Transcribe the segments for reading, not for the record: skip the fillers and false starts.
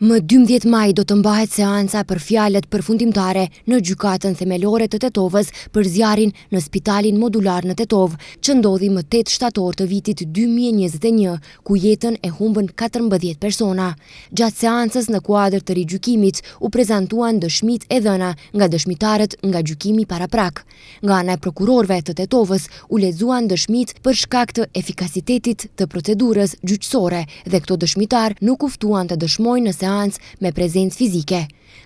Më 12 maj do të mbahet seanca për fjalët përfundimtare në gjykatën themelore të Tetovës për zjarrin në Spitalin Modular në Tetov, që ndodhi më 8 shtator të vitit 2021, ku jetën e humbën 14 persona. Gjatë seancës në kuadër të rigjykimit u prezantuan dëshmitë e dhëna nga dëshmitarët nga gjykimi paraprak. Nga ana e prokurorëve të Tetovës u lexuan dëshmitë për shkak të efikasitetit të procedurës gjyqësore dhe këto dëshmitar nuk u ftuan të dëshmojnë në me prezencë fizike.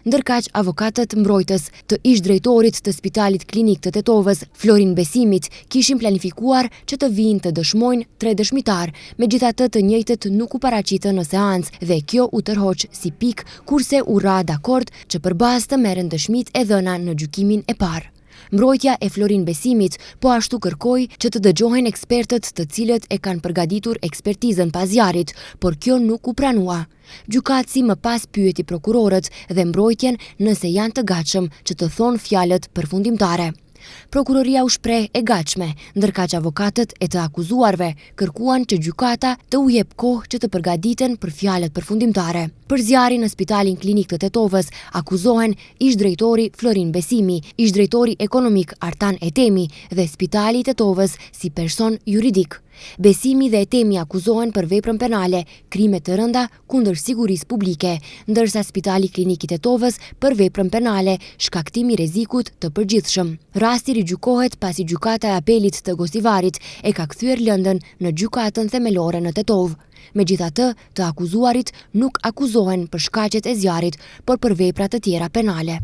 Ndërkaq, avokatët mbrojtës të ish-drejtorit të Spitalit Klinik të Tetovës, Florin Besimit, kishin planifikuar që të vinë të dëshmojnë 3 dëshmitar, megjithatë të njëjtët nuk u paraqitën në seancë dhe kjo u tërhoq si pikë kurse u ra dakord që përbazë të merren dëshmitë e dhëna në gjykimin e parë. Mbrojtja e Florin Besimit po ashtu kërkoi që të dëgjohen ekspertët të cilët e kanë përgatitur ekspertizën pas zjarrit, por kjo nuk u pranua. Gjykatësi më pas pyeti prokurorët dhe mbrojtjen nëse janë të gatshëm që të thonë fjalët përfundimtare. Prokuroria u shpreh e gatshme, ndërkaq avokatët e të akuzuarve kërkuan që gjykata të u jep kohë që të përgatiten për fjalët përfundimtare. Për zjarrin në Spitalin Klinik të Tetovës akuzohen ish-drejtori Florin Besimi, ish-drejtori ekonomik Artan Etemi dhe Spitali i Tetovës si person juridik. Besimi dhe Etemi akuzohen për veprën penale, krime të rënda kundër sigurisë publike, ndërsa Spitali Klinik i Tetovës për veprën penale, shkaktimi rrezikut të përgjithshëm. Rasti rigjykohet pasi gjykata e apelit të Gosivarit e ka kthyer lëndën në gjykatën themelore në Tetov. Megjithatë, të akuzuarit nuk akuzohen për shkaqet e zjarrit, por për vepra të tjera penale.